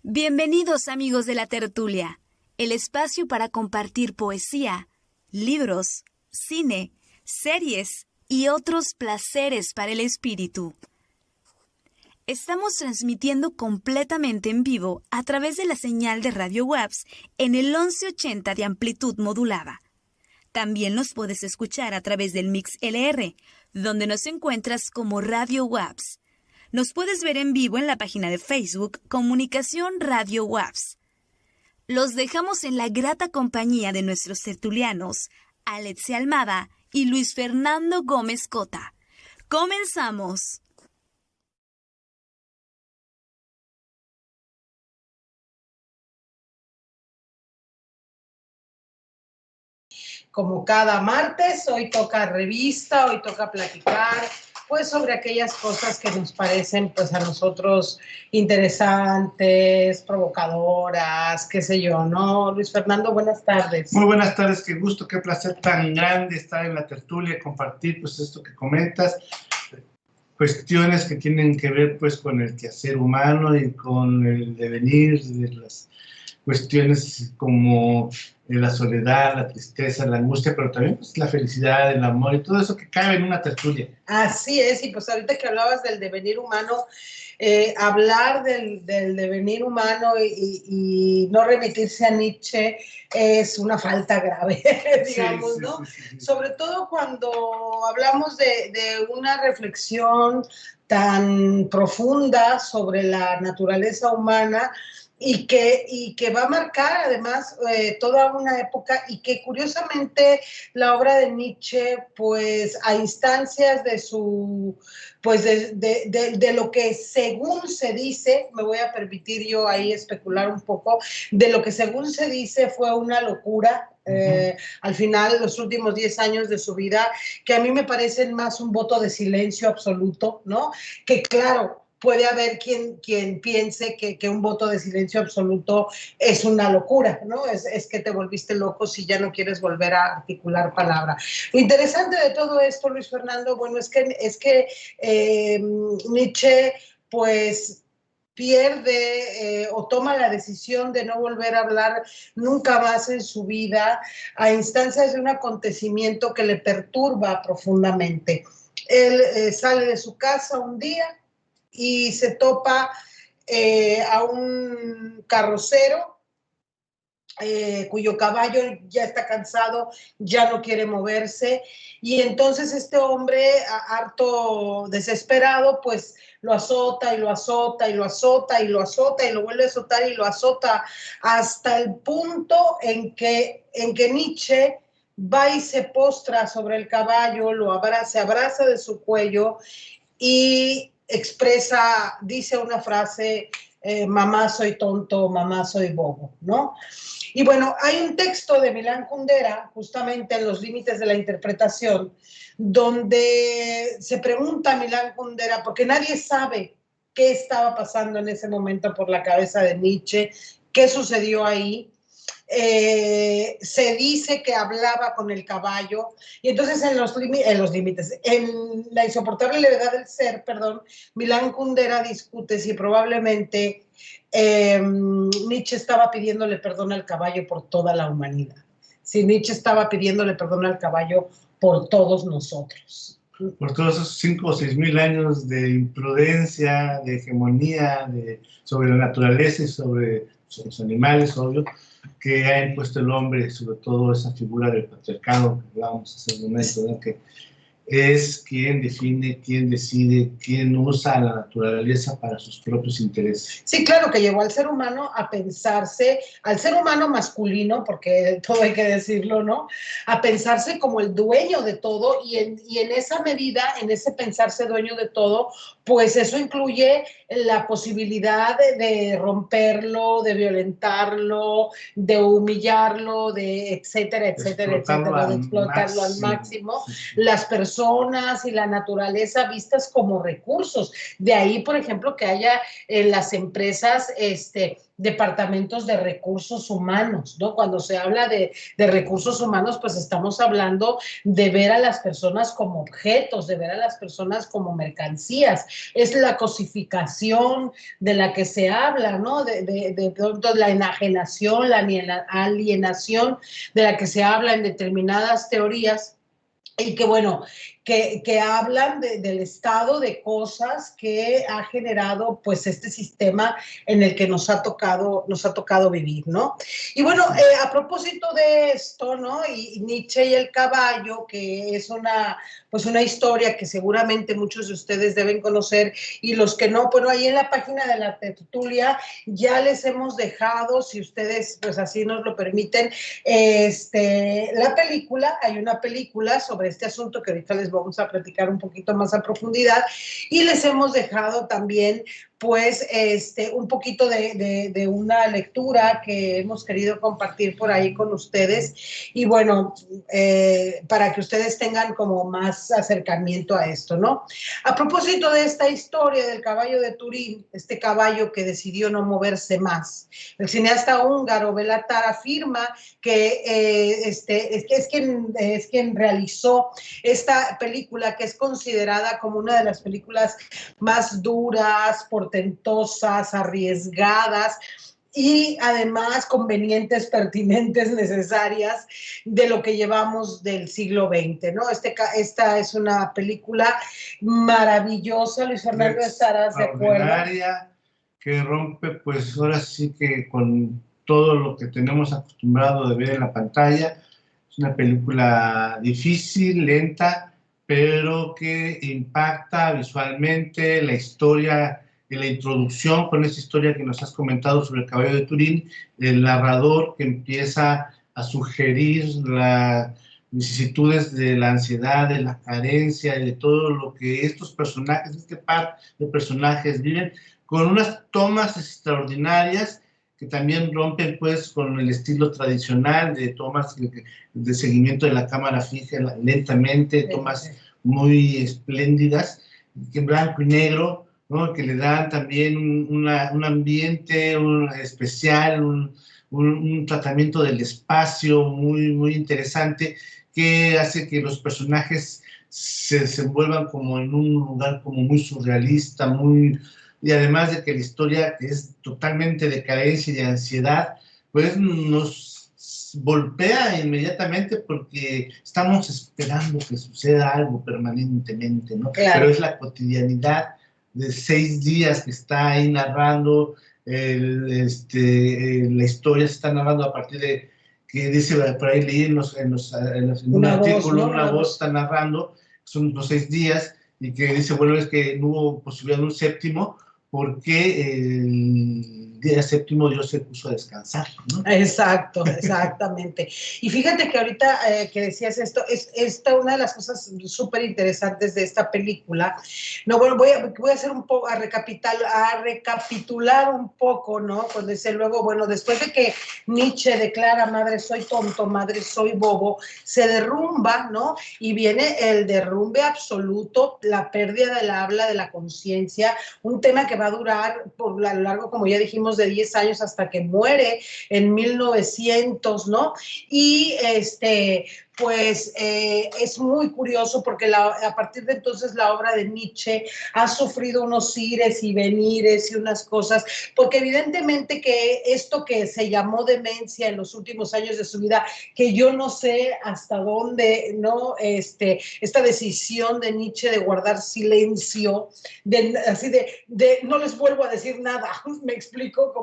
Bienvenidos amigos de la tertulia, el espacio para compartir poesía, libros, cine, series y otros placeres para el espíritu. Estamos transmitiendo completamente en vivo a través de la señal de Radio WAPS en el 1180 de amplitud modulada. También nos puedes escuchar a través del MixLR, donde nos encuentras como Radio WAPS. Nos puedes ver en vivo en la página de Facebook Comunicación Radio WAPS. Los dejamos en la grata compañía de nuestros tertulianos, Alexia Almada y Luis Fernando Gómez Cota. ¡Comenzamos! Como cada martes, hoy toca revista, hoy toca platicar, pues sobre aquellas cosas que nos parecen, pues a nosotros interesantes, provocadoras, qué sé yo, ¿no? Luis Fernando, buenas tardes. Muy buenas tardes, qué gusto, qué placer tan grande estar en la tertulia, compartir pues esto que comentas, cuestiones que tienen que ver pues con el quehacer humano y con el devenir de las cuestiones como la soledad, la tristeza, la angustia, pero también pues, la felicidad, el amor y todo eso que cabe en una tertulia. Así es, y pues ahorita que hablabas del devenir humano, hablar del devenir humano y no remitirse a Nietzsche es una falta grave, digamos, sí, ¿no? Sí. Sobre todo cuando hablamos de una reflexión tan profunda sobre la naturaleza humana, y que va a marcar además toda una época, y que curiosamente la obra de Nietzsche, pues a instancias de su, pues de lo que según se dice, me voy a permitir yo ahí especular un poco, de lo que según se dice fue una locura, al final, los últimos 10 años de su vida, que a mí me parecen más un voto de silencio absoluto, ¿no? Que claro, puede haber quien piense que un voto de silencio absoluto es una locura, ¿no? Es que te volviste loco si ya no quieres volver a articular palabra. Lo interesante de todo esto, Luis Fernando, bueno, es que Nietzsche, pues, pierde o toma la decisión de no volver a hablar nunca más en su vida a instancias de un acontecimiento que le perturba profundamente. Él sale de su casa un día y se topa a un carrocero cuyo caballo ya está cansado, ya no quiere moverse, y entonces este hombre, harto desesperado, pues lo azota y lo azota y lo azota y lo azota y lo vuelve a azotar y lo azota hasta el punto en que Nietzsche va y se postra sobre el caballo, se abraza de su cuello y expresa, dice una frase, mamá soy tonto, mamá soy bobo, ¿no? Y bueno, hay un texto de Milán Kundera, justamente en Los límites de la interpretación, donde se pregunta a Milán Kundera, porque nadie sabe qué estaba pasando en ese momento por la cabeza de Nietzsche, qué sucedió ahí. Se dice que hablaba con el caballo, y entonces en los límites, en La insoportable levedad del ser, Milán Kundera discute si probablemente Nietzsche estaba pidiéndole perdón al caballo por toda la humanidad, si Nietzsche estaba pidiéndole perdón al caballo por todos nosotros. Por todos esos 5 o 6 mil años de imprudencia, de hegemonía sobre la naturaleza y sobre los animales, obvio, que ha impuesto el hombre, sobre todo esa figura del patriarcado que hablábamos hace un momento, ¿no? Que es quien define, quien decide, quien usa la naturaleza para sus propios intereses. Sí, claro, que llevó al ser humano a pensarse, al ser humano masculino, porque todo hay que decirlo, ¿no? A pensarse como el dueño de todo, y en esa medida, en ese pensarse dueño de todo, pues eso incluye la posibilidad de romperlo, de violentarlo, de humillarlo, de etcétera, etcétera, etcétera, de explotarlo al máximo. Las personas personas y la naturaleza vistas como recursos. De ahí, por ejemplo, que haya en las empresas departamentos de recursos humanos, ¿no? Cuando se habla de recursos humanos, pues estamos hablando de ver a las personas como objetos, de ver a las personas como mercancías. Es la cosificación de la que se habla, ¿no? De la enajenación, la alienación de la que se habla en determinadas teorías. Y que bueno, que hablan del estado de cosas que ha generado pues este sistema en el que nos ha tocado vivir, ¿no? Y bueno, a propósito de esto, ¿no? Y Nietzsche y el caballo, que es una historia que seguramente muchos de ustedes deben conocer, y los que no, bueno, ahí en la página de la tertulia ya les hemos dejado, si ustedes pues así nos lo permiten, la película, hay una película sobre este asunto que ahorita les vamos a platicar un poquito más a profundidad, y les hemos dejado también pues un poquito de una lectura que hemos querido compartir por ahí con ustedes, y bueno, para que ustedes tengan como más acercamiento a esto, ¿no? A propósito de esta historia del caballo de Turín, este caballo que decidió no moverse más, el cineasta húngaro Béla Tar afirma que es quien realizó esta película, que es considerada como una de las películas más duras, portentosas, arriesgadas y además convenientes, pertinentes, necesarias de lo que llevamos del siglo XX, ¿no? Esta es una película maravillosa, Luis Fernando, estarás de acuerdo. Que rompe, pues ahora sí que con todo lo que tenemos acostumbrado de ver en la pantalla. Es una película difícil, lenta, pero que impacta visualmente. La historia y la introducción con esa historia que nos has comentado sobre el caballo de Turín, el narrador que empieza a sugerir las vicisitudes de la ansiedad, de la carencia, de todo lo que estos personajes, este par de personajes viven, con unas tomas extraordinarias que también rompen pues con el estilo tradicional de tomas de seguimiento de la cámara fija lentamente, tomas muy espléndidas, en blanco y negro, ¿no? Que le dan también un ambiente especial, un tratamiento del espacio muy, muy interesante, que hace que los personajes se desenvuelvan como en un lugar como muy surrealista, y además de que la historia es totalmente de carencia y de ansiedad, pues nos golpea inmediatamente porque estamos esperando que suceda algo permanentemente, ¿no? Claro. Pero es la cotidianidad de 6 días que está ahí narrando, la historia se está narrando a partir de que dice, por ahí leí en un artículo, ¿no? Una voz está narrando, son los 6 días, y que dice, bueno, es que no hubo posibilidad de un séptimo, porque el día séptimo Dios se puso a descansar, ¿no? Exacto, exactamente. Y fíjate que ahorita que decías esto, es una de las cosas súper interesantes de esta película. No, bueno, voy a hacer un poco, a recapitular un poco, ¿no? Pues desde luego, bueno, después de que Nietzsche declara madre soy tonto, madre soy bobo, se derrumba, ¿no? Y viene el derrumbe absoluto, la pérdida del habla, de la conciencia, un tema que va a durar por a lo largo, como ya dijimos, de 10 años hasta que muere en 1900, ¿no? Y pues es muy curioso porque a partir de entonces la obra de Nietzsche ha sufrido unos ires y venires y unas cosas, porque evidentemente que esto que se llamó demencia en los últimos años de su vida, que yo no sé hasta dónde, ¿no? Esta decisión de Nietzsche de guardar silencio, así de no les vuelvo a decir nada, me explico,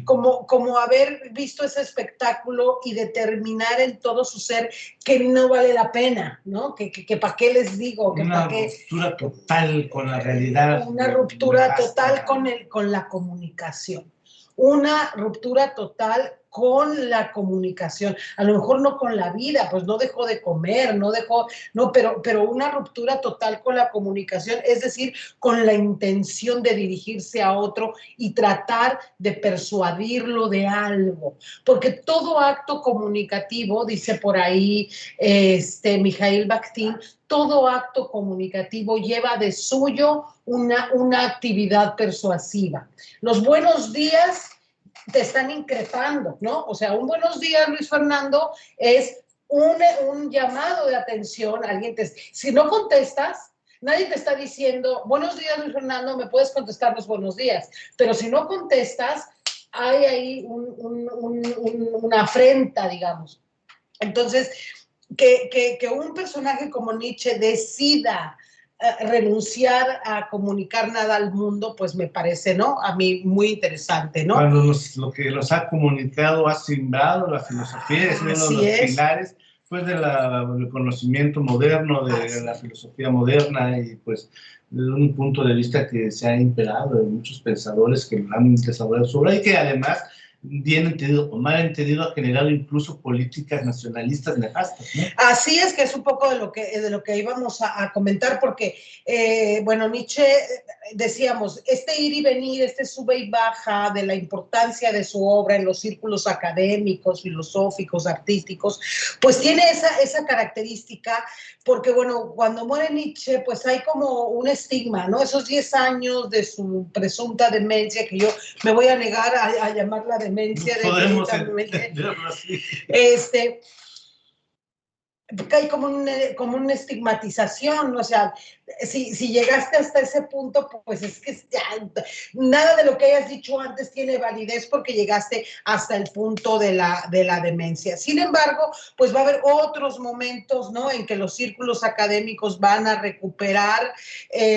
como haber visto ese espectáculo y determinar en todo su ser que no vale la pena, ¿no? Que para qué les digo. Una ruptura total con la realidad. Una ruptura total con la comunicación. Una ruptura total con la comunicación, a lo mejor no con la vida, pues no dejó de comer, pero una ruptura total con la comunicación, es decir, con la intención de dirigirse a otro y tratar de persuadirlo de algo, porque todo acto comunicativo, dice por ahí Mikhail Bakhtin, todo acto comunicativo lleva de suyo una actividad persuasiva. Los buenos días te están increpando, ¿no? O sea, un buenos días, Luis Fernando, es un llamado de atención. Si no contestas, nadie te está diciendo, buenos días, Luis Fernando, me puedes contestar los buenos días. Pero si no contestas, hay ahí una afrenta, digamos. Entonces, que un personaje como Nietzsche decida renunciar a comunicar nada al mundo, pues me parece, ¿no? A mí muy interesante, ¿no? Cuando lo que nos ha comunicado ha simbrado la filosofía, es uno de los pilares pues, del conocimiento moderno, de la filosofía moderna, y pues desde un punto de vista que se ha imperado de muchos pensadores que lo han desarrollado sobre, y que además, bien entendido o mal entendido, ha generado incluso políticas nacionalistas nefastas, ¿no? Así es, que es un poco de lo que íbamos a comentar, porque, bueno, Nietzsche, decíamos, este ir y venir, este sube y baja de la importancia de su obra en los círculos académicos, filosóficos, artísticos, pues tiene esa característica, porque, bueno, cuando muere Nietzsche, pues hay como un estigma, ¿no? Esos 10 años de su presunta demencia, que yo me voy a negar a llamarla demencia, podemos definitivamente. entenderlo así. Hay como una estigmatización, o sea, si llegaste hasta ese punto, pues es que ya, nada de lo que hayas dicho antes tiene validez porque llegaste hasta el punto de la demencia. Sin embargo, pues va a haber otros momentos, ¿no?, en que los círculos académicos van a recuperar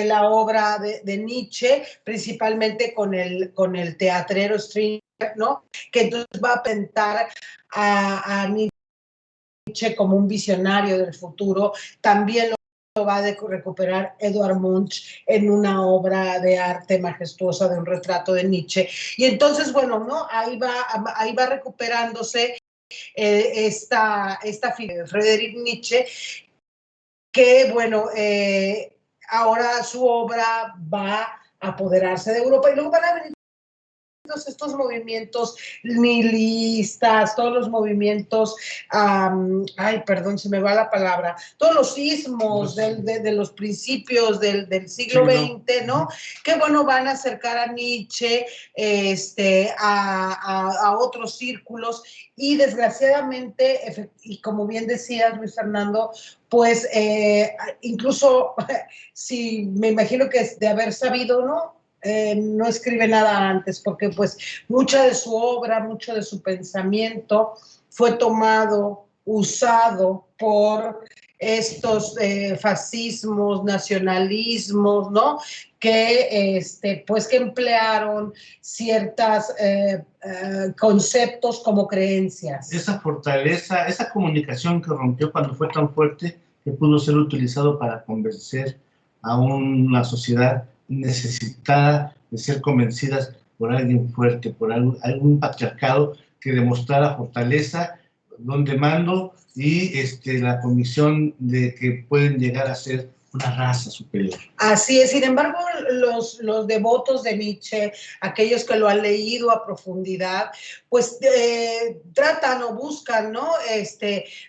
la obra de Nietzsche, principalmente con el teatrero Stringer, ¿no?, que entonces va a pintar a Nietzsche como un visionario del futuro. También lo va a recuperar Edvard Munch en una obra de arte majestuosa, de un retrato de Nietzsche. Y entonces, bueno, ¿no?, ahí va recuperándose esta figura de Friedrich Nietzsche, que, bueno, ahora su obra va a apoderarse de Europa, y luego van a venir estos movimientos nihilistas, todos los movimientos, ay, perdón, se me va la palabra, todos los sismos de los principios del siglo XX, ¿no? Que, bueno, van a acercar a Nietzsche a otros círculos, y desgraciadamente, y como bien decías, Luis Fernando, pues incluso, si me imagino que es de haber sabido, ¿no?, no escribe nada antes, porque pues mucha de su obra, mucho de su pensamiento fue tomado, usado por estos fascismos, nacionalismos, ¿no?, que pues que emplearon ciertos conceptos como creencias. Esa fortaleza, esa comunicación que rompió cuando fue tan fuerte que pudo ser utilizado para convencer a una sociedad necesitada de ser convencidas por alguien fuerte, por algún patriarcado que demostrara fortaleza, donde mando y la convicción de que pueden llegar a ser una raza superior. Así es. Sin embargo, los devotos de Nietzsche, aquellos que lo han leído a profundidad, pues tratan o buscan, ¿no?,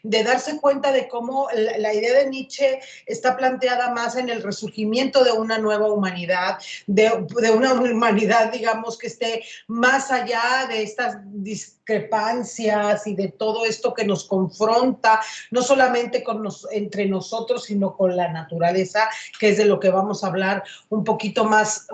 de darse cuenta de cómo la idea de Nietzsche está planteada más en el resurgimiento de una nueva humanidad, de una humanidad, digamos, que esté más allá de estas discrepancias y de todo esto que nos confronta, no solamente entre nosotros, sino con la naturaleza, que es de lo que vamos a hablar un poquito más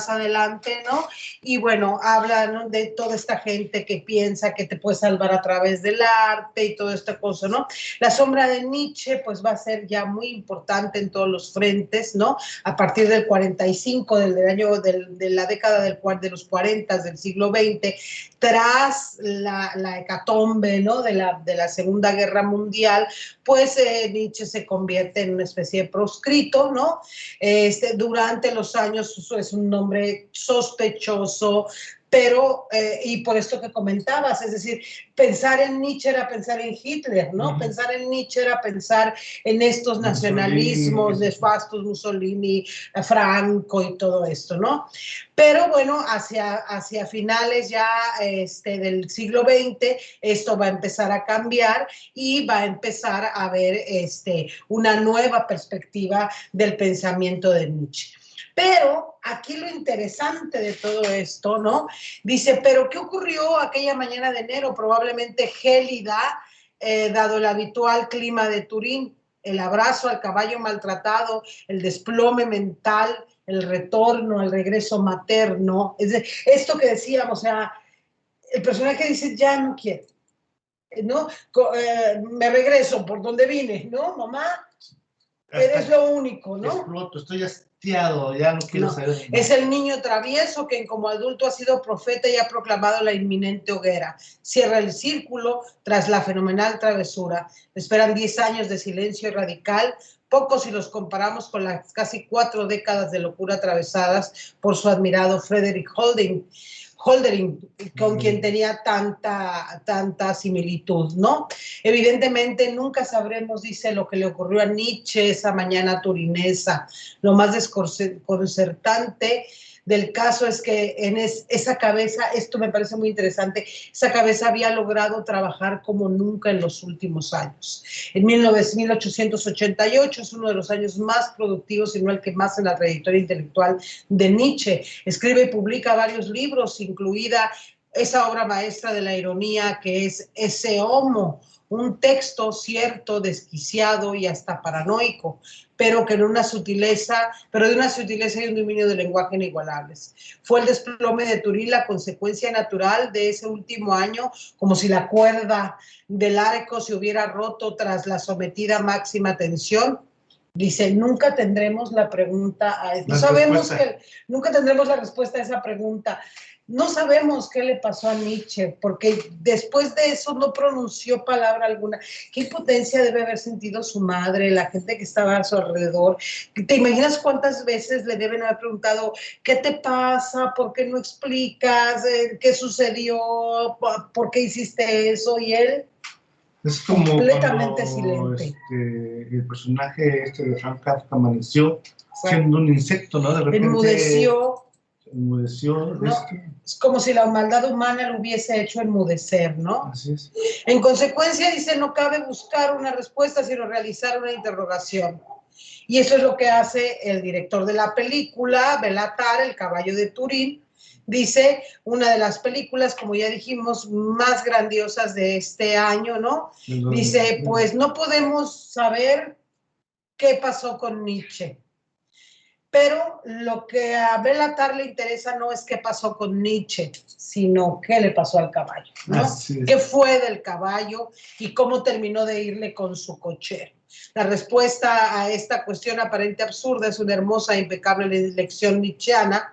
adelante, ¿no? Y bueno, hablan, ¿no?, de toda esta gente que piensa que te puede salvar a través del arte y toda esta cosa, ¿no? La sombra de Nietzsche, pues va a ser ya muy importante en todos los frentes, ¿no? A partir del 45, de la década de los 40 del siglo XX, tras la hecatombe, ¿no?, de la Segunda Guerra Mundial, pues Nietzsche se convierte en una especie de proscrito, ¿no? Durante los años es un nombre sospechoso, pero, y por esto que comentabas, es decir, pensar en Nietzsche era pensar en Hitler, ¿no? Pensar en Nietzsche era pensar en estos nacionalismos nefastos, Mussolini, Franco y todo esto, ¿no? Pero bueno, hacia finales ya del siglo XX, esto va a empezar a cambiar y va a empezar a haber una nueva perspectiva del pensamiento de Nietzsche. Pero aquí lo interesante de todo esto, ¿no? Dice, pero ¿qué ocurrió aquella mañana de enero? Probablemente gélida, dado el habitual clima de Turín, el abrazo al caballo maltratado, el desplome mental, el retorno, el regreso materno. Es de, esto que decíamos, o sea, el personaje dice, ya no quiero, ¿no? Me regreso por donde vine, ¿no, mamá? Eres lo único, ¿no? Exploto, estoy hastiado, ya no quiero saber. Es el niño travieso que como adulto ha sido profeta y ha proclamado la inminente hoguera. Cierra el círculo tras la fenomenal travesura. Esperan 10 años de silencio radical, pocos si los comparamos con las casi 4 décadas de locura atravesadas por su admirado Frederick Hölderlin, con quien tenía tanta similitud, ¿no? Evidentemente nunca sabremos, dice, lo que le ocurrió a Nietzsche esa mañana turinesa. Lo más desconcertante del caso es que en esa cabeza, esto me parece muy interesante, esa cabeza había logrado trabajar como nunca en los últimos años. En 1888 es uno de los años más productivos, si no el que más en la trayectoria intelectual de Nietzsche. Escribe y publica varios libros, incluida esa obra maestra de la ironía que es Esse Homo, un texto cierto, desquiciado y hasta paranoico, pero de una sutileza y un dominio del lenguaje inigualables. Fue el desplome de Turín la consecuencia natural de ese último año, como si la cuerda del arco se hubiera roto tras la sometida máxima tensión. Dice, nunca tendremos la pregunta a esto. Nunca tendremos la respuesta a esa pregunta. No sabemos qué le pasó a Nietzsche, porque después de eso no pronunció palabra alguna. ¿Qué impotencia debe haber sentido su madre, la gente que estaba a su alrededor? ¿Te imaginas cuántas veces le deben haber preguntado, ¿qué te pasa? ¿Por qué no explicas? ¿Qué sucedió? ¿Por qué hiciste eso? Y él es como completamente cuando, silente. El personaje de Frank Kafka amaneció siendo un insecto, ¿no? De repente enmudeció. ¿No? Es como si la maldad humana lo hubiese hecho enmudecer, ¿no? Así es. En consecuencia, dice, no cabe buscar una respuesta, sino realizar una interrogación. Y eso es lo que hace el director de la película, Béla Tarr, El caballo de Turín. Dice, una de las películas, como ya dijimos, más grandiosas de este año, ¿no? Dice, pues no podemos saber qué pasó con Nietzsche. Pero lo que a Béla Tarr le interesa no es qué pasó con Nietzsche, sino qué le pasó al caballo, ¿no? ¿Qué fue del caballo y cómo terminó de irle con su cochero? La respuesta a esta cuestión aparente absurda es una hermosa e impecable lección nietzscheana,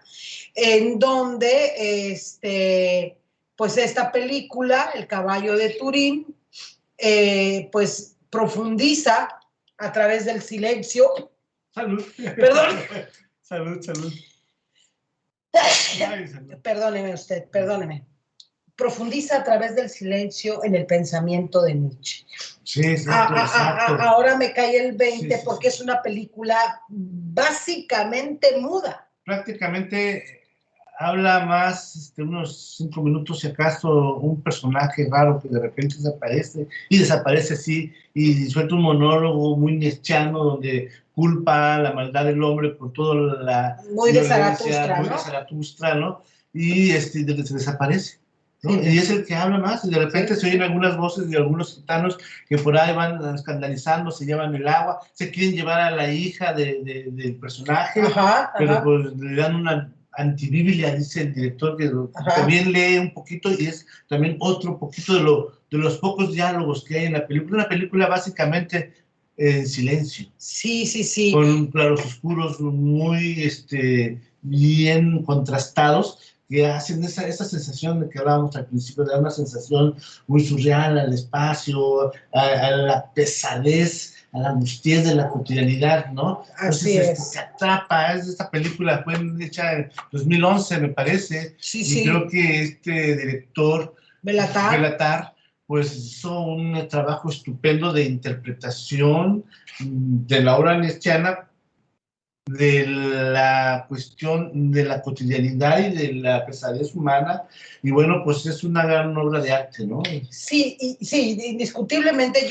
en donde pues esta película, El caballo de Turín, pues profundiza a través del silencio. Salud. Perdón. Salud. Perdóneme usted, perdóneme. Profundiza a través del silencio en el pensamiento de Nietzsche. Sí, exacto. Ahora me cae el 20 sí, porque es una película básicamente muda. Prácticamente habla más unos 5 minutos, si acaso, un personaje raro que de repente desaparece así, y suelta un monólogo muy nietzscheano donde culpa la maldad del hombre por toda la muy de Zaratustra, muy de Zaratustra, ¿no? Y desaparece, ¿no? Sí. Y es el que habla más, y de repente se oyen algunas voces de algunos gitanos que por ahí van escandalizando, se llevan el agua, se quieren llevar a la hija del personaje, pero pues le dan una antibiblia, dice el director, que también lee un poquito, y es también otro poquito de los pocos diálogos que hay en la película. Una película básicamente en silencio. Sí. Con claros oscuros muy bien contrastados, que hacen esa sensación de que hablábamos al principio, de una sensación muy surreal al espacio, a la pesadez a la angustia de la cotidianidad, ¿no? Así Entonces, es. te atrapa. Esta película fue hecha en 2011, me parece, Sí, y sí. creo que este director, Belatar, pues hizo un trabajo estupendo de interpretación de la obra nietzscheana, de la cuestión de la cotidianidad y de la pesadez humana, y bueno, pues es una gran obra de arte, ¿no? Sí, sí, indiscutiblemente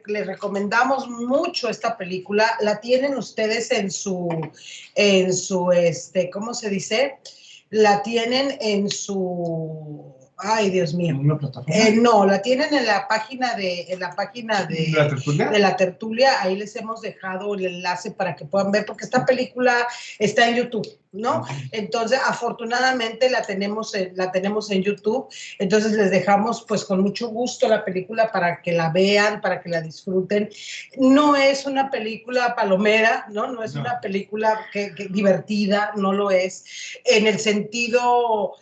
le recomendamos mucho esta película. La tienen ustedes ¿cómo se dice? La tienen en su, ay, Dios mío. ¿En una plataforma? No, la tienen en la página ¿La tertulia? de la tertulia. Ahí les hemos dejado el enlace para que puedan ver, porque esta película está en YouTube, ¿no? Entonces, afortunadamente la tenemos en YouTube. Entonces les dejamos pues con mucho gusto la película para que la vean, para que la disfruten. No es una película palomera, ¿no? No es una película que divertida, no lo es, en el sentido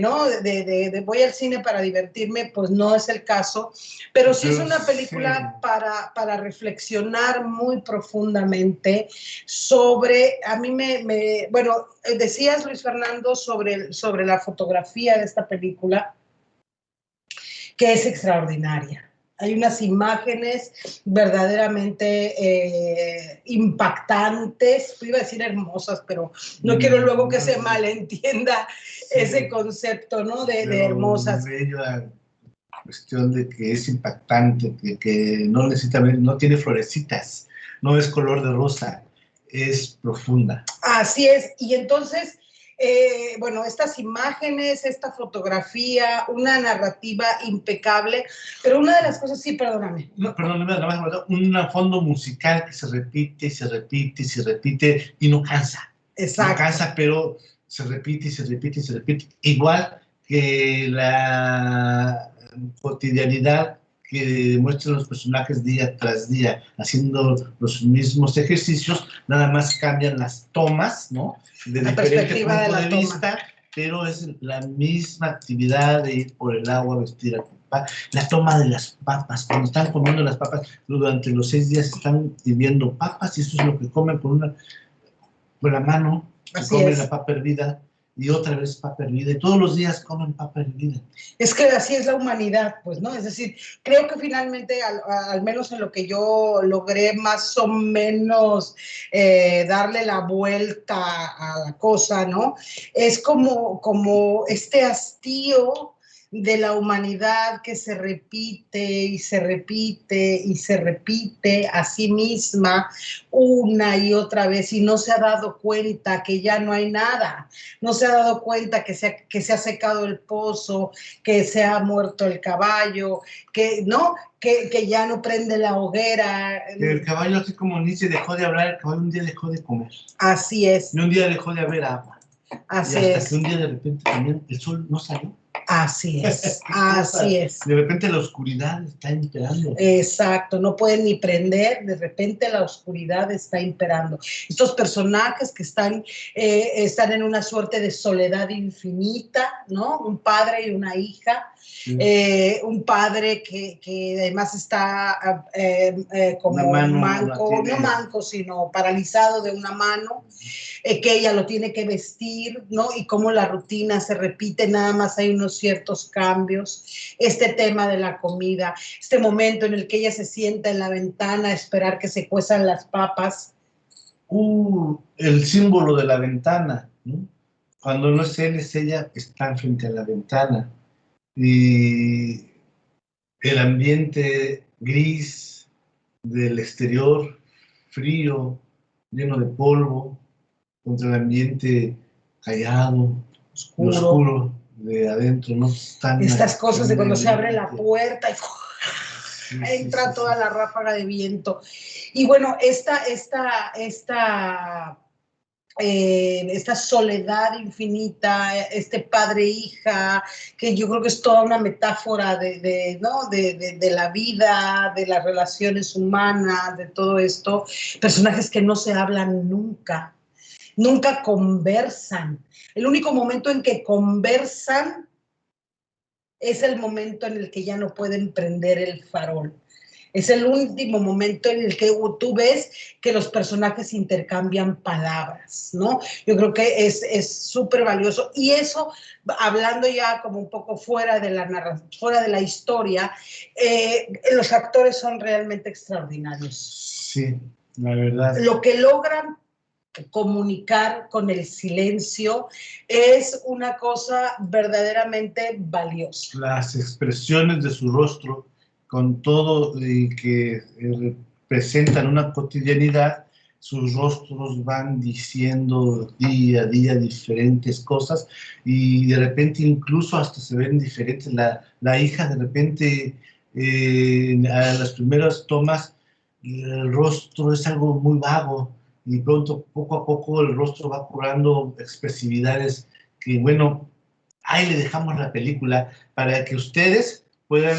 ¿no? De voy al cine para divertirme, pues no es el caso, pero sí es una película sí, para reflexionar muy profundamente sobre, a mí bueno, decías, Luis Fernando, sobre la fotografía de esta película, que es extraordinaria. Hay unas imágenes verdaderamente impactantes, iba a decir hermosas, pero no quiero luego que se malentienda ese concepto, ¿no? De hermosas. La cuestión de que es impactante, que no necesariamente, no tiene florecitas, no es color de rosa, es profunda. Así es, y entonces, bueno, estas imágenes, esta fotografía, una narrativa impecable, pero una de las cosas, sí, perdóname. No, perdón, nada más, un fondo musical que se repite y se repite y se repite y no cansa. Exacto. No cansa, pero se repite y se repite y se repite. Igual que la cotidianidad que demuestran los personajes día tras día, haciendo los mismos ejercicios, nada más cambian las tomas, ¿no? De la diferente punto de vista, pero es la misma actividad de ir por el agua, vestir a tu papá. La toma de las papas, cuando están comiendo las papas, durante los 6 días están hirviendo papas y eso es lo que comen con la mano, se comen la papa hervida y otra vez papa hervida, y todos los días comen papa hervida. Es que así es la humanidad, pues, ¿no? Es decir, creo que finalmente, al menos en lo que yo logré más o menos darle la vuelta a la cosa, ¿no? Es como este hastío de la humanidad que se repite y se repite y se repite a sí misma una y otra vez, y no se ha dado cuenta que ya no hay nada, no se ha dado cuenta que se ha secado el pozo, que se ha muerto el caballo, ¿no? Que ya no prende la hoguera. El caballo, así como Nietzsche dejó de hablar, el caballo un día dejó de comer. Así es. Y un día dejó de haber agua. Así y hasta es. Que un día de repente también el sol no salió. Así es, así es. De repente la oscuridad está imperando. Exacto, no pueden ni prender, de repente la oscuridad está imperando. Estos personajes que están en una suerte de soledad infinita, ¿no? Un padre y una hija. Sí. Un padre que además está como manco, no manco, sino paralizado de una mano, que ella lo tiene que vestir, ¿no? Y cómo la rutina se repite, nada más hay unos ciertos cambios. Este tema de la comida, este momento en el que ella se sienta en la ventana a esperar que se cuezan las papas. El símbolo de la ventana, ¿no? Cuando no es él, es ella que está frente a la ventana. Y el ambiente gris del exterior, frío, lleno de polvo, contra el ambiente callado, oscuro de adentro, ¿no? Estas cosas de cuando se abre la puerta y entra toda la ráfaga de viento. Y bueno, esta soledad infinita, este padre-hija, que yo creo que es toda una metáfora ¿no? de la vida, de las relaciones humanas, de todo esto. Personajes que no se hablan nunca, nunca conversan. El único momento en que conversan es el momento en el que ya no pueden prender el farol. Es el último momento en el que tú ves que los personajes intercambian palabras, ¿no? Yo creo que es súper valioso. Y eso, hablando ya como un poco fuera de fuera de la historia, los actores son realmente extraordinarios. Sí, la verdad. Lo que logran comunicar con el silencio es una cosa verdaderamente valiosa. Las expresiones de su rostro, con todo que representan una cotidianidad, sus rostros van diciendo día a día diferentes cosas y de repente incluso hasta se ven diferentes. La hija de repente, a las primeras tomas, el rostro es algo muy vago y pronto, poco a poco, el rostro va cobrando expresividades que, bueno, ahí le dejamos la película para que ustedes puedan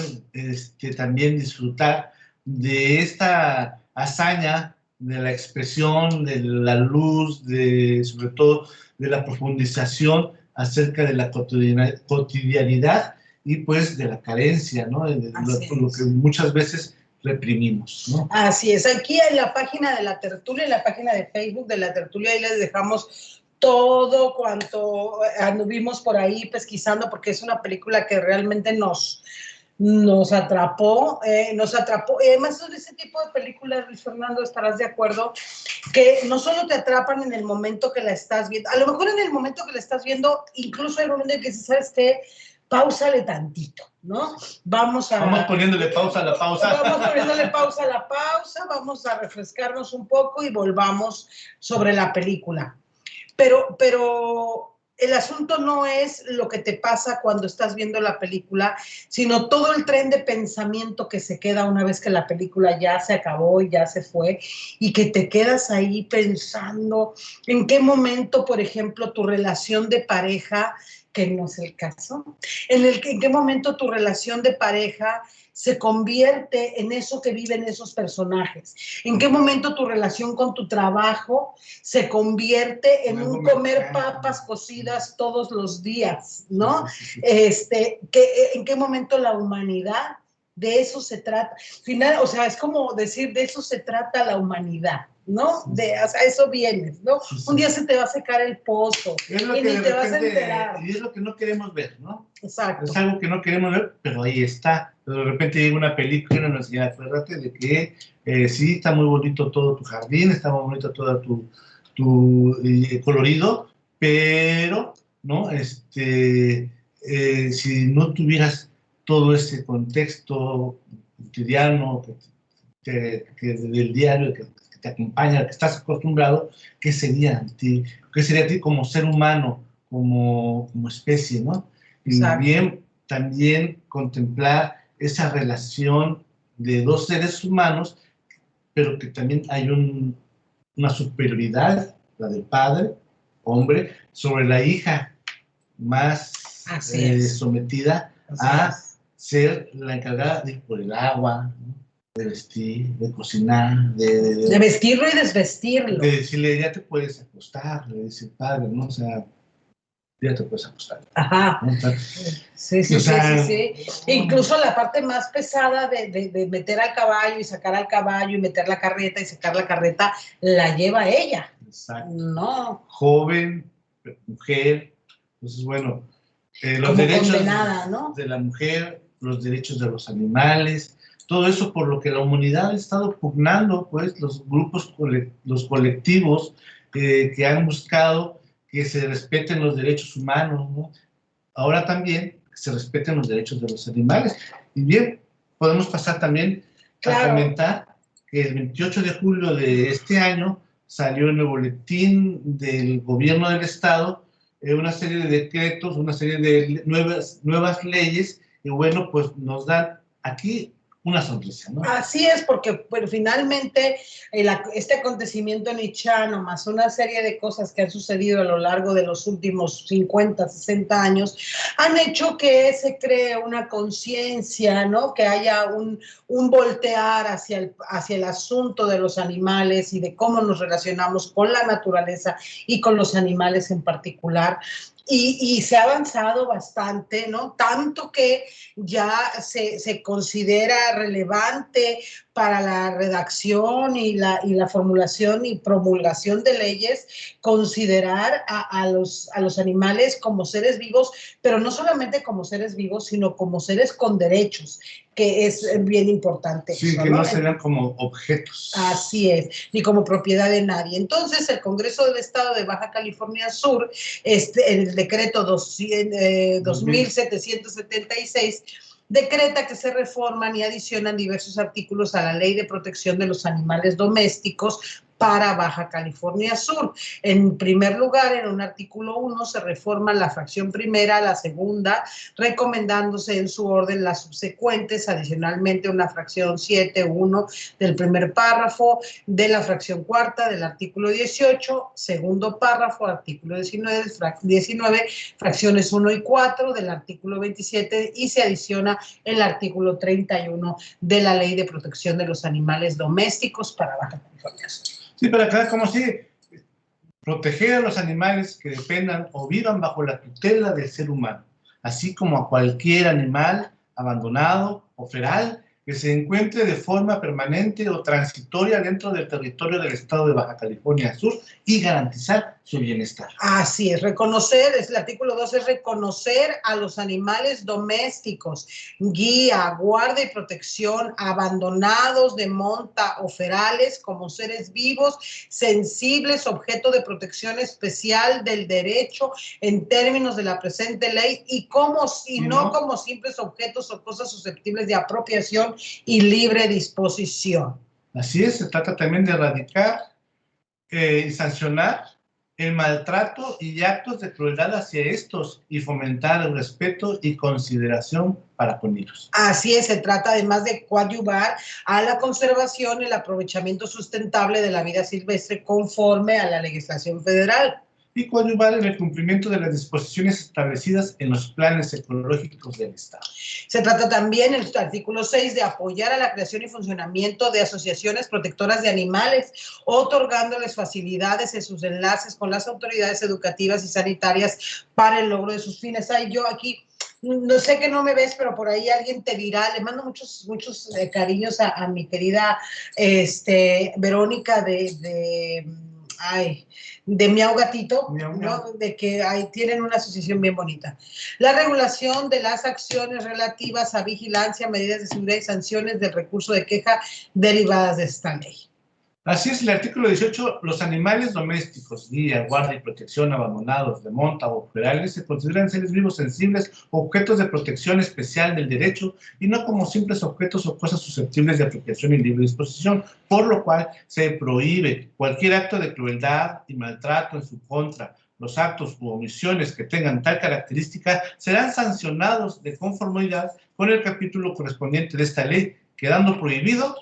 también disfrutar de esta hazaña, de la expresión, de la luz, sobre todo de la profundización acerca de la cotidianidad y pues de la carencia, ¿no? De lo que muchas veces reprimimos, ¿no? Así es. Aquí en la página de La Tertulia, en la página de Facebook de La Tertulia, ahí les dejamos todo cuanto anduvimos por ahí pesquisando, porque es una película que realmente nos atrapó, y además son ese tipo de películas, Luis Fernando, estarás de acuerdo, que no solo te atrapan en el momento que la estás viendo, a lo mejor en el momento que la estás viendo, incluso hay un momento en que dices, ¿sabes qué? Páusale tantito, ¿no? Vamos poniéndole pausa a la pausa. Vamos poniéndole pausa a la pausa, vamos a refrescarnos un poco y volvamos sobre la película. Pero el asunto no es lo que te pasa cuando estás viendo la película, sino todo el tren de pensamiento que se queda una vez que la película ya se acabó y ya se fue, y que te quedas ahí pensando en qué momento, por ejemplo, tu relación de pareja, que no es el caso, en qué momento tu relación de pareja se convierte en eso que viven esos personajes. ¿En qué momento tu relación con tu trabajo se convierte en un comer papas cocidas todos los días, ¿no? ¿En qué momento la humanidad? De eso se trata. Final, o sea, es como decir, de eso se trata la humanidad, ¿no? A eso vienes, ¿no? Sí, sí. Un día se te va a secar el pozo y ni te vas a enterar. Y es lo que no queremos ver, ¿no? Exacto. Es algo que no queremos ver, pero ahí está. Pero de repente llega una película y nos dice, acuérdate de que sí, está muy bonito todo tu jardín, está muy bonito todo tu colorido, pero, ¿no? Si no tuvieras todo ese contexto cotidiano del diario que te acompaña, que estás acostumbrado, ¿qué sería ti? ¿Qué sería a ti como ser humano, como especie, ¿no? Y bien, también contemplar esa relación de dos seres humanos, pero que también hay una superioridad, la del padre, hombre, sobre la hija, más sometida a ser la encargada de ir por el agua, ¿no? De vestir, de cocinar, de vestirlo y desvestirlo. De decirle, ya te puedes acostar, le dice el padre, ¿no? O sea, ya te puedes acostar. Ajá. ¿No? Sí. Incluso la parte más pesada de meter al caballo y sacar al caballo y meter la carreta y sacar la carreta, la lleva ella. Exacto. No. Joven, mujer. Entonces, bueno, los como derechos condenada, ¿no? de la mujer, los derechos de los animales, todo eso por lo que la humanidad ha estado pugnando, pues, los grupos, los colectivos que han buscado que se respeten los derechos humanos, ¿no? Ahora también que se respeten los derechos de los animales. Y bien, podemos pasar también a comentar que el 28 de julio de este año salió en el boletín del gobierno del estado una serie de decretos, una serie de nuevas leyes, y bueno, pues nos dan aquí una sonrisa, ¿no? Así es, porque finalmente este acontecimiento nichano, más una serie de cosas que han sucedido a lo largo de los últimos 50, 60 años, han hecho que se cree una conciencia, ¿no? Que haya un voltear hacia el asunto de los animales y de cómo nos relacionamos con la naturaleza y con los animales en particular. y se ha avanzado bastante, ¿no? Tanto que ya se considera relevante para la redacción y la formulación y promulgación de leyes, considerar a los animales como seres vivos, pero no solamente como seres vivos, sino como seres con derechos, que es bien importante. Sí, eso, que ¿no? no serán como objetos. Así es, ni como propiedad de nadie. Entonces, el Congreso del Estado de Baja California Sur, el decreto 2776, decreta que se reforman y adicionan diversos artículos a la Ley de Protección de los Animales Domésticos para Baja California Sur. En primer lugar, en un artículo 1 se reforma la fracción primera, la segunda, recomendándose en su orden las subsecuentes, adicionalmente una fracción 7.1 del primer párrafo, de la fracción cuarta del artículo 18, segundo párrafo, artículo 19, fracciones 1 y 4 del artículo 27, y se adiciona el artículo 31 de la Ley de Protección de los Animales Domésticos para Baja California Sur. Sí, pero acá como si proteger a los animales que dependan o vivan bajo la tutela del ser humano, así como a cualquier animal abandonado o feral que se encuentre de forma permanente o transitoria dentro del territorio del estado de Baja California Sur y garantizar su bienestar. Así es, el artículo 2 es reconocer a los animales domésticos, guía, guarda y protección, abandonados de monta o ferales como seres vivos, sensibles, objeto de protección especial del derecho en términos de la presente ley y no como simples objetos o cosas susceptibles de apropiación y libre disposición. Así es, se trata también de erradicar y sancionar el maltrato y actos de crueldad hacia estos y fomentar el respeto y consideración para con ellos. Así es, se trata además de coadyuvar a la conservación y el aprovechamiento sustentable de la vida silvestre conforme a la legislación federal. Y coadyuvar en el cumplimiento de las disposiciones establecidas en los planes ecológicos del Estado. Se trata también, en el artículo 6, de apoyar a la creación y funcionamiento de asociaciones protectoras de animales, otorgándoles facilidades en sus enlaces con las autoridades educativas y sanitarias para el logro de sus fines. Ay, yo aquí, no sé que no me ves, pero por ahí alguien te dirá, le mando muchos cariños a mi querida Verónica de Miau Gatito, ¿no? De que tienen una asociación bien bonita. La regulación de las acciones relativas a vigilancia, medidas de seguridad y sanciones del recurso de queja derivadas de esta ley. Así es, el artículo 18, los animales domésticos, guía, guarda y protección abandonados de monta o ferales se consideran seres vivos sensibles, objetos de protección especial del derecho y no como simples objetos o cosas susceptibles de apropiación y libre disposición, por lo cual se prohíbe cualquier acto de crueldad y maltrato en su contra. Los actos u omisiones que tengan tal característica serán sancionados de conformidad con el capítulo correspondiente de esta ley, quedando prohibido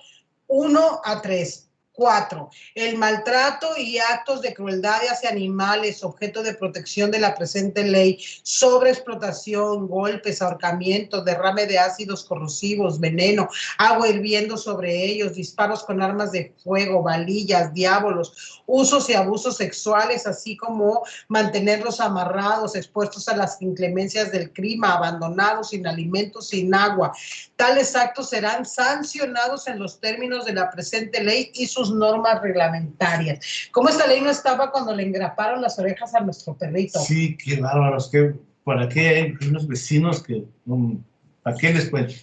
1 a 3. 4. El maltrato y actos de crueldad hacia animales, objeto de protección de la presente ley, sobreexplotación, golpes, ahorcamiento, derrame de ácidos corrosivos, veneno, agua hirviendo sobre ellos, disparos con armas de fuego, balillas, diábolos, usos y abusos sexuales, así como mantenerlos amarrados, expuestos a las inclemencias del clima, abandonados, sin alimentos, sin agua. Tales actos serán sancionados en los términos de la presente ley y sus normas reglamentarias. ¿Cómo esta ley no estaba cuando le engraparon las orejas a nuestro perrito? Sí, qué bárbaros, que por aquí hay unos vecinos que, ¿para qué les cuento?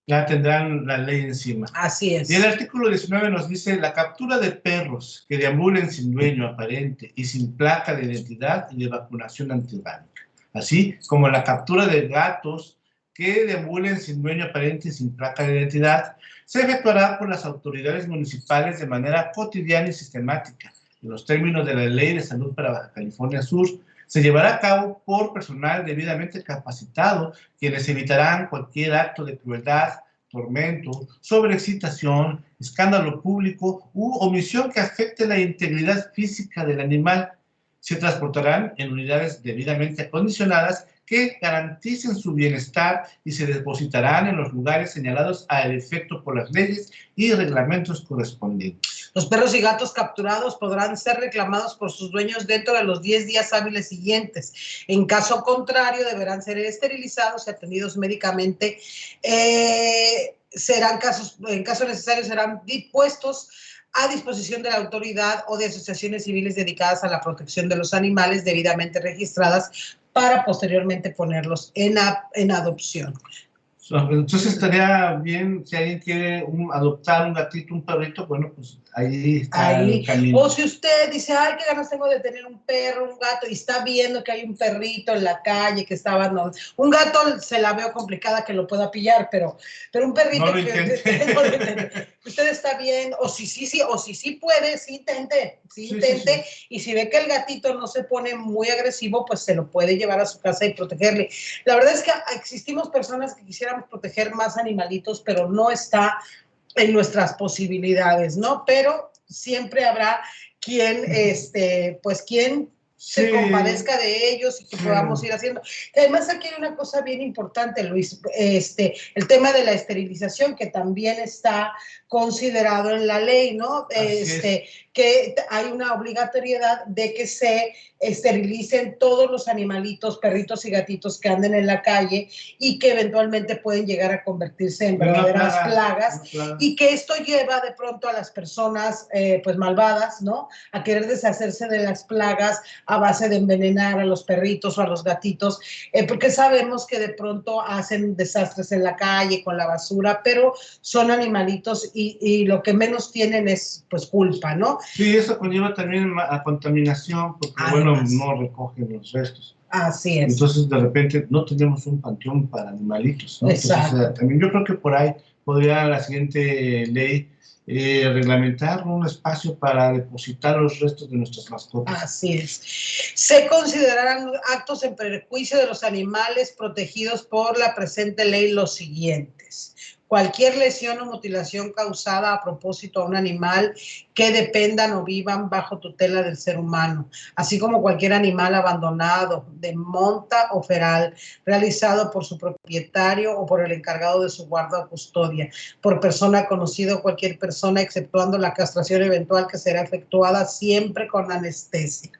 Ya tendrán la ley encima. Así es. Y el artículo 19 nos dice, la captura de perros que deambulen sin dueño aparente y sin placa de identidad y de vacunación antirrábica, así como la captura de gatos que deambulen sin dueño aparente y sin placa de identidad, se efectuará por las autoridades municipales de manera cotidiana y sistemática. En los términos de la Ley de Salud para Baja California Sur, se llevará a cabo por personal debidamente capacitado, quienes evitarán cualquier acto de crueldad, tormento, sobreexcitación, escándalo público u omisión que afecte la integridad física del animal. Se transportarán en unidades debidamente acondicionadas que garanticen su bienestar y se depositarán en los lugares señalados al efecto por las leyes y reglamentos correspondientes. Los perros y gatos capturados podrán ser reclamados por sus dueños dentro de los 10 días hábiles siguientes. En caso contrario, deberán ser esterilizados y atendidos médicamente. En caso necesario, serán puestos a disposición de la autoridad o de asociaciones civiles dedicadas a la protección de los animales debidamente registradas para posteriormente ponerlos en adopción. Entonces estaría bien, si alguien quiere adoptar un gatito, un perrito, bueno, pues ahí está el camino. O si usted dice, ay, qué ganas tengo de tener un perro, un gato, y está viendo que hay un perrito en la calle que está abandonado. Un gato se la veo complicada que lo pueda pillar, pero un perrito no lo intente. Usted está viendo, o si sí puede, sí intente, sí. Y si ve que el gatito no se pone muy agresivo, pues se lo puede llevar a su casa y protegerle. La verdad es que existimos personas que quisiéramos proteger más animalitos, pero no está en nuestras posibilidades, ¿no? Pero siempre habrá quien, quien se compadezca de ellos y que podamos ir haciendo. Y además aquí hay una cosa bien importante, Luis, el tema de la esterilización, que también está considerado en la ley, ¿no? Que hay una obligatoriedad de que se esterilicen todos los animalitos, perritos y gatitos que anden en la calle y que eventualmente pueden llegar a convertirse en verdaderas plagas, y que esto lleva de pronto a las personas pues malvadas, ¿no? A querer deshacerse de las plagas a base de envenenar a los perritos o a los gatitos, porque sabemos que de pronto hacen desastres en la calle con la basura, pero son animalitos y lo que menos tienen es pues culpa, ¿no? Sí, eso conlleva también a contaminación, porque además, no recogen los restos. Así es. Entonces, de repente, no tenemos un panteón para animalitos, ¿no? Exacto. Entonces, también yo creo que por ahí podría la siguiente ley reglamentar un espacio para depositar los restos de nuestras mascotas. Así es. Se considerarán actos en perjuicio de los animales protegidos por la presente ley los siguientes: cualquier lesión o mutilación causada a propósito a un animal que dependan o vivan bajo tutela del ser humano, así como cualquier animal abandonado, de monta o feral, realizado por su propietario o por el encargado de su guarda o custodia, por persona conocida o cualquier persona, exceptuando la castración eventual que será efectuada siempre con anestesia.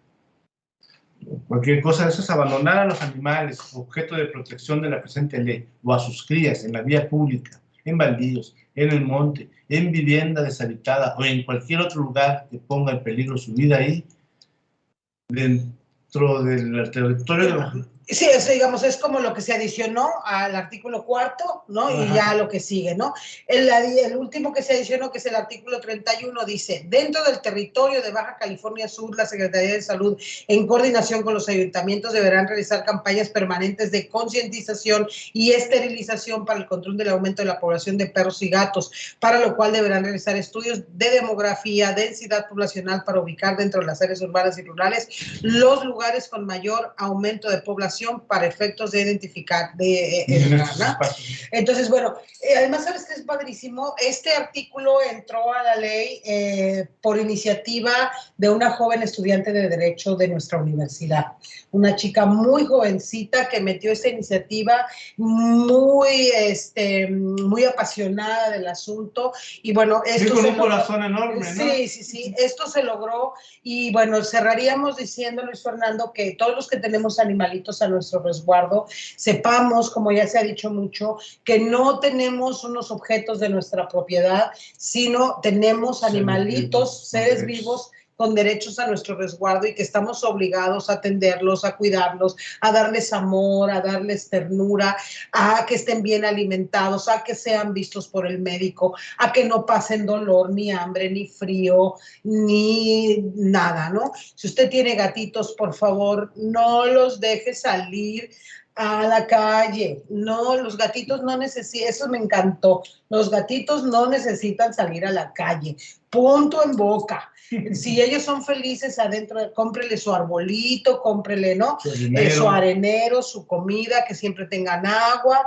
Cualquier cosa de eso es abandonar a los animales objeto de protección de la presente ley o a sus crías en la vía pública, en baldíos, en el monte, en vivienda deshabitada o en cualquier otro lugar que ponga en peligro su vida ahí, dentro del territorio de la... Sí, eso, digamos, es como lo que se adicionó al artículo 4, ¿no? Y ya lo que sigue, ¿no? El último que se adicionó, que es el artículo 31, dice: dentro del territorio de Baja California Sur, la Secretaría de Salud, en coordinación con los ayuntamientos, deberán realizar campañas permanentes de concientización y esterilización para el control del aumento de la población de perros y gatos, para lo cual deberán realizar estudios de demografía, densidad poblacional, para ubicar dentro de las áreas urbanas y rurales los lugares con mayor aumento de población para efectos de identificar, ¿no? Entonces, bueno, además, ¿sabes qué es padrísimo? Este artículo entró a la ley por iniciativa de una joven estudiante de Derecho de nuestra universidad. Una chica muy jovencita que metió esta iniciativa, muy apasionada del asunto. Y bueno, esto con un corazón enorme, ¿no? Sí, esto se logró. Y bueno, cerraríamos diciendo, Luis Fernando, que todos los que tenemos animalitos a nuestro resguardo, sepamos, como ya se ha dicho mucho, que no tenemos unos objetos de nuestra propiedad, sino tenemos animalitos, seres vivos con derechos a nuestro resguardo, y que estamos obligados a atenderlos, a cuidarlos, a darles amor, a darles ternura, a que estén bien alimentados, a que sean vistos por el médico, a que no pasen dolor, ni hambre, ni frío, ni nada, ¿no? Si usted tiene gatitos, por favor, no los deje salir a la calle. No, los gatitos no necesitan, eso me encantó, los gatitos no necesitan salir a la calle, punto en boca. Si ellos son felices adentro, cómprele su arbolito, cómprele, ¿no? Su arenero, su comida, que siempre tengan agua.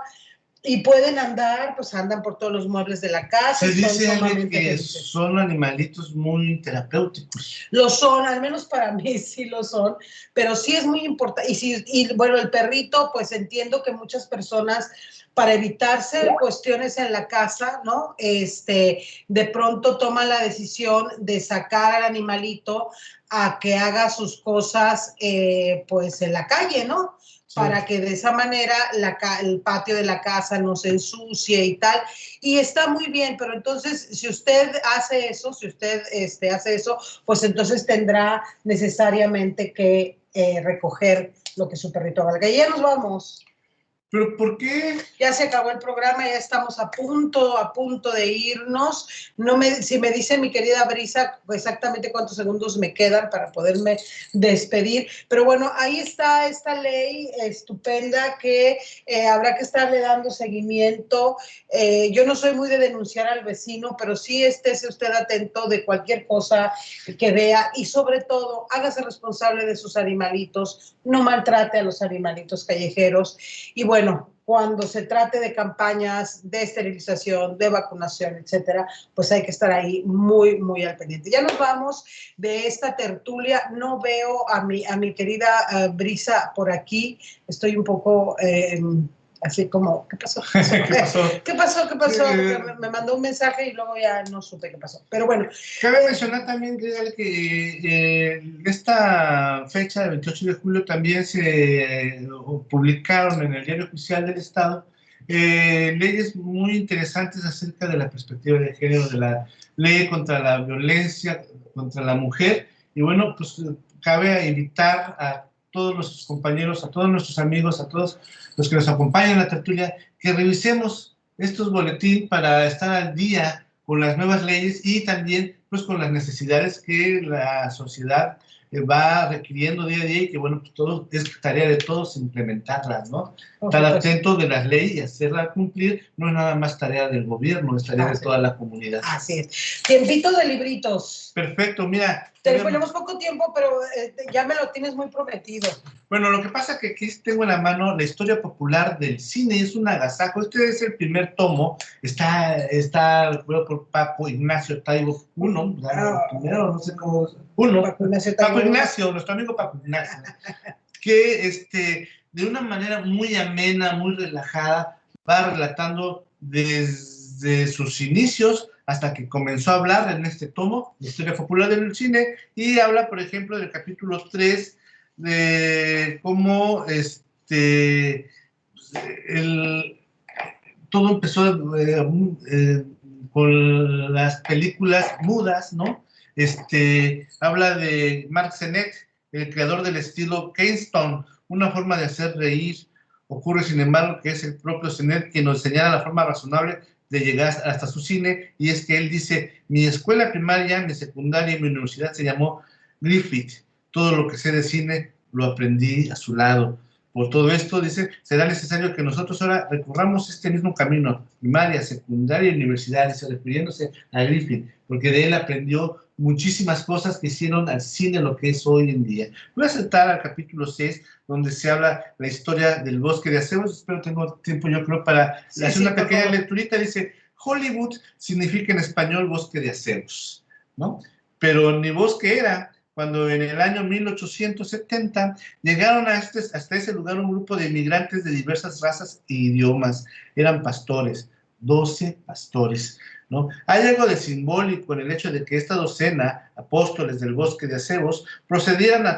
y pueden andar, pues andan por todos los muebles de la casa. Se dice sumamente que felices. son animalitos muy terapéuticos. Lo son, al menos para mí sí lo son, pero sí es muy importante. Y bueno, el perrito, pues entiendo que muchas personas, para evitarse cuestiones en la casa, ¿no? De pronto toman la decisión de sacar al animalito a que haga sus cosas, pues en la calle, ¿no? Para que de esa manera el patio de la casa no se ensucie y tal. Y está muy bien, pero entonces si usted hace eso, pues entonces tendrá necesariamente que recoger lo que su perrito valga. Y ya nos vamos. ¿Pero por qué? Ya se acabó el programa, ya estamos a punto de irnos. Si me dice mi querida Brisa exactamente cuántos segundos me quedan para poderme despedir. Pero bueno, ahí está esta ley estupenda que habrá que estarle dando seguimiento. Yo no soy muy de denunciar al vecino, pero sí estése usted atento de cualquier cosa que vea y sobre todo hágase responsable de sus animalitos, no maltrate a los animalitos callejeros. Y bueno, cuando se trate de campañas de esterilización, de vacunación, etcétera, pues hay que estar ahí muy, muy al pendiente. Ya nos vamos de esta tertulia. No veo a mi querida Brisa por aquí. Estoy un poco así como, ¿qué pasó? ¿Qué pasó? Porque me mandó un mensaje y luego ya no supe qué pasó. Pero bueno. Cabe mencionar también que esta fecha del 28 de julio también se publicaron en el Diario Oficial del Estado leyes muy interesantes acerca de la perspectiva de género, de la ley contra la violencia contra la mujer. Y bueno, pues cabe invitar a todos nuestros compañeros, a todos nuestros amigos, a todos los que nos acompañan en la tertulia, que revisemos estos boletines para estar al día con las nuevas leyes y también pues con las necesidades que la sociedad va requiriendo día a día y que bueno, pues todo, es tarea de todos implementarlas, ¿no? Estar atento de las leyes y hacerlas cumplir no es nada más tarea del gobierno, es tarea de toda la comunidad. Así es. Tiempito de libritos. Perfecto, mira. Tenemos poco tiempo, pero ya me lo tienes muy prometido. Bueno, lo que pasa es que aquí tengo en la mano la historia popular del cine, es un agasajo. Este es el primer tomo, está por Paco Ignacio Taibo I, primero, no sé cómo, Paco Ignacio, nuestro amigo Paco Ignacio, que de una manera muy amena, muy relajada, va relatando desde sus inicios hasta que comenzó a hablar en este tomo, la historia popular del cine, y habla, por ejemplo, del capítulo 3, de cómo todo empezó con las películas mudas, ¿no? Habla de Mark Sennett, el creador del estilo Keystone, una forma de hacer reír. Ocurre, sin embargo, que es el propio Sennett quien nos señala la forma razonable de llegar hasta su cine, y es que él dice: mi escuela primaria, mi secundaria y mi universidad se llamó Griffith. Todo lo que sé de cine lo aprendí a su lado. Por todo esto, dice, será necesario que nosotros ahora recorramos este mismo camino, primaria, secundaria y universidad, dice, refiriéndose a Griffith, porque de él aprendió muchísimas cosas que hicieron al cine lo que es hoy en día. Voy a saltar al capítulo 6, donde se habla la historia del bosque de acebos. Espero tengo tiempo, yo creo, para hacer una pequeña lecturita. Dice, Hollywood significa en español bosque de acebos, ¿no? Pero ni bosque era, cuando en el año 1870 llegaron hasta ese lugar un grupo de inmigrantes de diversas razas e idiomas. Eran pastores, 12 pastores, ¿no? Hay algo de simbólico en el hecho de que esta docena, apóstoles del bosque de acebos, procedieran de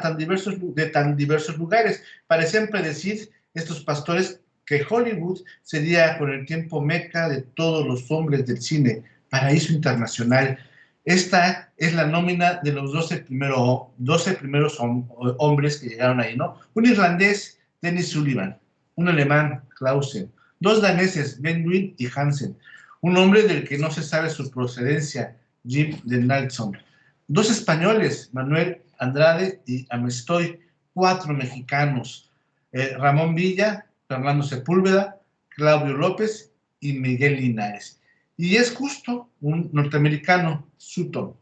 tan diversos lugares. Parecían predecir estos pastores que Hollywood sería con el tiempo meca de todos los hombres del cine, paraíso internacional. Esta es la nómina de los 12 primeros hombres que llegaron ahí, ¿no? Un irlandés, Dennis Sullivan; un alemán, Clausen; dos daneses, Benwin y Hansen; un hombre del que no se sabe su procedencia, Jim de Nelson; dos españoles, Manuel Andrade y Amestoy; cuatro mexicanos, Ramón Villa, Fernando Sepúlveda, Claudio López y Miguel Linares. Y es justo un norteamericano, Sutton.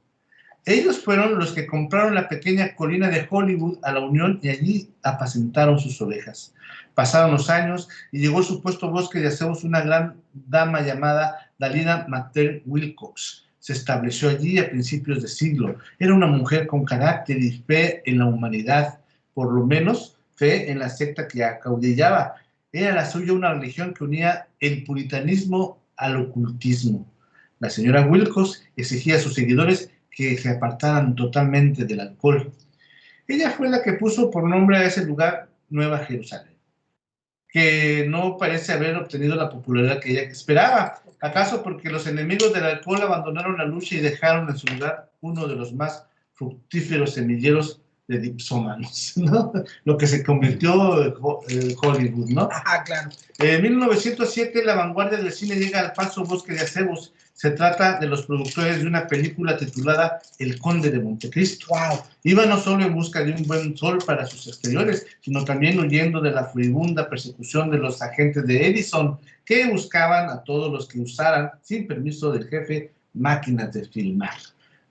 Ellos fueron los que compraron la pequeña colina de Hollywood a la Unión y allí apacentaron sus ovejas. Pasaron los años y llegó al supuesto bosque de acebos una gran dama llamada Dalila Mather Wilcox. Se estableció allí a principios de siglo. Era una mujer con carácter y fe en la humanidad, por lo menos fe en la secta que acaudillaba. Era la suya una religión que unía el puritanismo al ocultismo. La señora Wilcox exigía a sus seguidores que se apartaran totalmente del alcohol. Ella fue la que puso por nombre a ese lugar Nueva Jerusalén, que no parece haber obtenido la popularidad que ella esperaba. ¿Acaso porque los enemigos del alcohol abandonaron la lucha y dejaron en su lugar uno de los más fructíferos semilleros de dipsómanos, ¿no? Lo que se convirtió en Hollywood, ¿no? Ah, claro. En 1907 la vanguardia del cine llega al falso bosque de acebos. Se trata de los productores de una película titulada El Conde de Montecristo. Wow. Iba no solo en busca de un buen sol para sus exteriores, sino también huyendo de la furibunda persecución de los agentes de Edison, que buscaban a todos los que usaran, sin permiso del jefe, máquinas de filmar,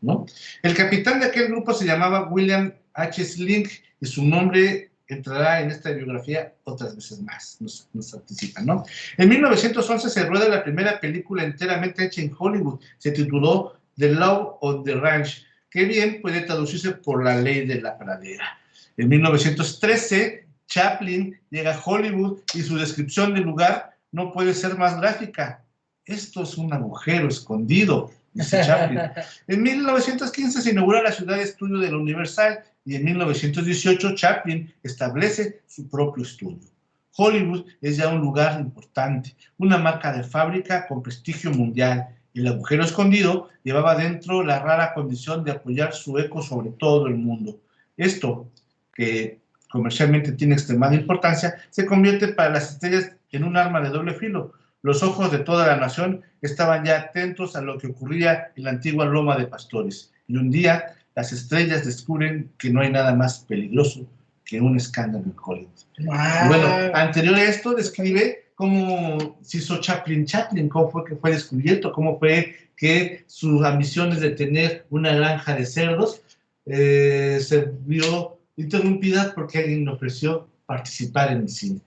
¿no? El capitán de aquel grupo se llamaba William H. Slink y su nombre entrará en esta biografía otras veces más, nos anticipan, ¿no? En 1911 se rueda la primera película enteramente hecha en Hollywood. Se tituló The Law of the Ranch, que bien puede traducirse por la ley de la pradera. En 1913, Chaplin llega a Hollywood y su descripción del lugar no puede ser más gráfica. Esto es un agujero escondido, dice Chaplin. En 1915 se inaugura la ciudad de estudio de la Universal y en 1918 Chaplin establece su propio estudio. Hollywood es ya un lugar importante, una marca de fábrica con prestigio mundial. El agujero escondido llevaba dentro la rara condición de apoyar su eco sobre todo el mundo. Esto, que comercialmente tiene extremada importancia, se convierte para las estrellas en un arma de doble filo. Los ojos de toda la nación estaban ya atentos a lo que ocurría en la antigua Loma de Pastores. Y un día las estrellas descubren que no hay nada más peligroso que un escándalo en Hollywood. Wow. Y bueno, anterior a esto describe cómo se hizo Chaplin, cómo fue que fue descubierto, cómo fue que sus ambiciones de tener una granja de cerdos se vio interrumpida porque alguien le ofreció participar en el cine.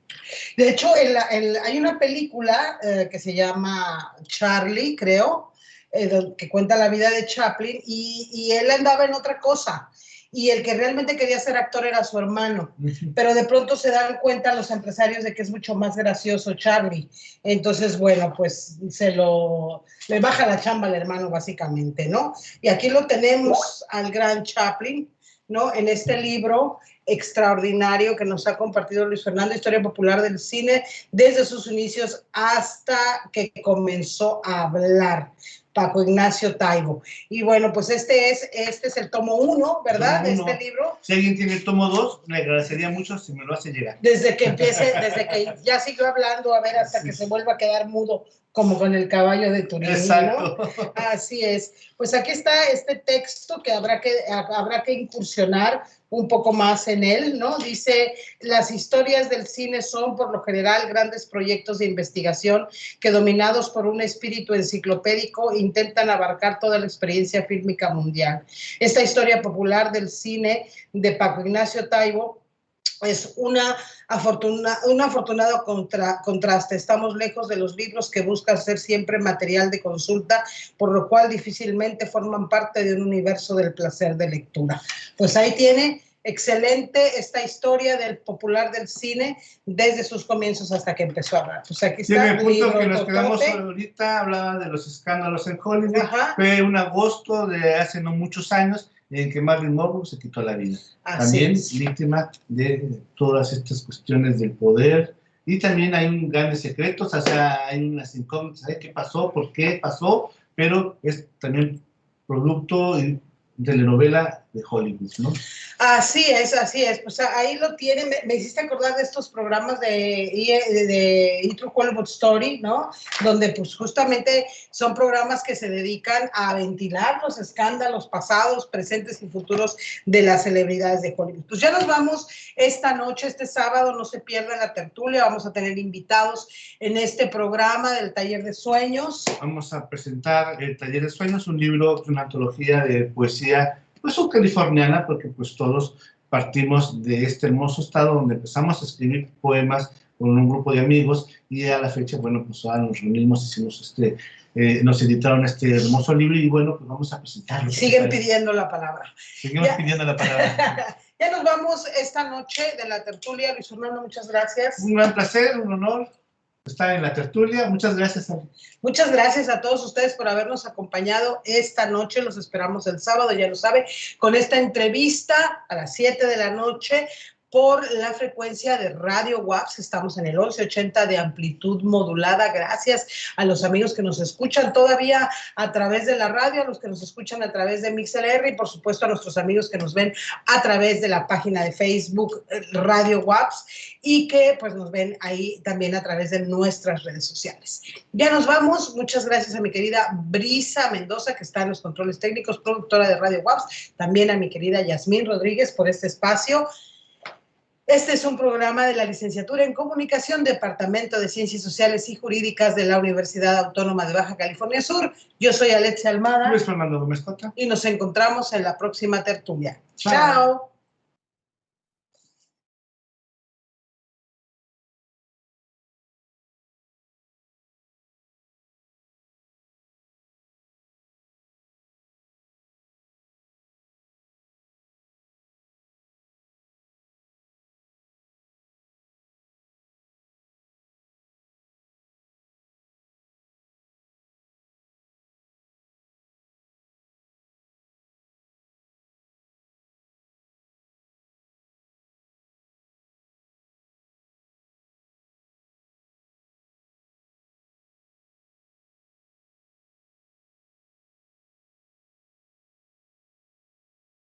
De hecho, hay una película que se llama Charlie, creo, que cuenta la vida de Chaplin y él andaba en otra cosa. Y el que realmente quería ser actor era su hermano. Pero de pronto se dan cuenta los empresarios de que es mucho más gracioso Charlie. Entonces, bueno, pues le baja la chamba al hermano, básicamente, ¿no? Y aquí lo tenemos al gran Chaplin, ¿no? En este libro extraordinario que nos ha compartido Luis Fernando, Historia Popular del Cine, desde sus inicios hasta que comenzó a hablar. Paco Ignacio Taibo. Y bueno, pues este es el tomo 1, ¿verdad? De este libro. Si alguien tiene el tomo 2, le agradecería mucho si me lo hace llegar. Desde que ya siguió hablando, a ver, hasta que se vuelva a quedar mudo, como con el caballo de Turín, exacto, ¿no? Así es. Pues aquí está este texto que habrá que incursionar un poco más en él, ¿no? Dice, las historias del cine son, por lo general, grandes proyectos de investigación que, dominados por un espíritu enciclopédico, intentan abarcar toda la experiencia fílmica mundial. Esta historia popular del cine de Paco Ignacio Taibo es un afortunado contraste. Estamos lejos de los libros que buscan ser siempre material de consulta, por lo cual difícilmente forman parte de un universo del placer de lectura. Pues ahí tiene, excelente esta historia del popular del cine desde sus comienzos hasta que empezó a hablar. Pues aquí está. Sí, en el punto que nos quedamos ahorita, hablaba de los escándalos en Hollywood. Ajá. Fue un agosto de hace no muchos años en que Marilyn Monroe se quitó la vida. También víctima de todas estas cuestiones del poder. Y también hay un grandes secretos, o sea, hay unas incógnitas, ¿sabes qué pasó? ¿Por qué pasó? Pero es también producto de telenovela de Hollywood, ¿no? Así es, así es. Pues ahí lo tienen. Me hiciste acordar de estos programas de True Hollywood Story, ¿no? Donde pues justamente son programas que se dedican a ventilar los escándalos pasados, presentes y futuros de las celebridades de Hollywood. Pues ya nos vamos esta noche, este sábado, no se pierdan la tertulia, vamos a tener invitados en este programa del Taller de Sueños. Vamos a presentar el Taller de Sueños, un libro, una antología de poesía, pues californiana, porque pues todos partimos de este hermoso estado donde empezamos a escribir poemas con un grupo de amigos y a la fecha, bueno, pues ahora nos reunimos, hicimos nos editaron este hermoso libro y bueno, pues vamos a presentarlo. Siguen pidiendo la palabra. Seguimos pidiendo la palabra. Ya nos vamos esta noche de la tertulia. Luis Fernando, muchas gracias. Un gran placer, un honor estar en la tertulia. Muchas gracias, Ali. Muchas gracias a todos ustedes por habernos acompañado esta noche. Los esperamos el sábado, ya lo sabe, con esta entrevista a las 7 de la noche por la frecuencia de Radio WAPS. Estamos en el 1180 de amplitud modulada. Gracias a los amigos que nos escuchan todavía a través de la radio, a los que nos escuchan a través de MixLR y por supuesto a nuestros amigos que nos ven a través de la página de Facebook Radio WAPS y que pues nos ven ahí también a través de nuestras redes sociales. Ya nos vamos. Muchas gracias a mi querida Brisa Mendoza, que está en los controles técnicos, productora de Radio WAPS. También a mi querida Yasmín Rodríguez por este espacio. Este es un programa de la Licenciatura en Comunicación, Departamento de Ciencias Sociales y Jurídicas de la Universidad Autónoma de Baja California Sur. Yo soy Alexia Almada. Luis Fernando Gómez Cota. Y nos encontramos en la próxima tertulia. Chao. Chao.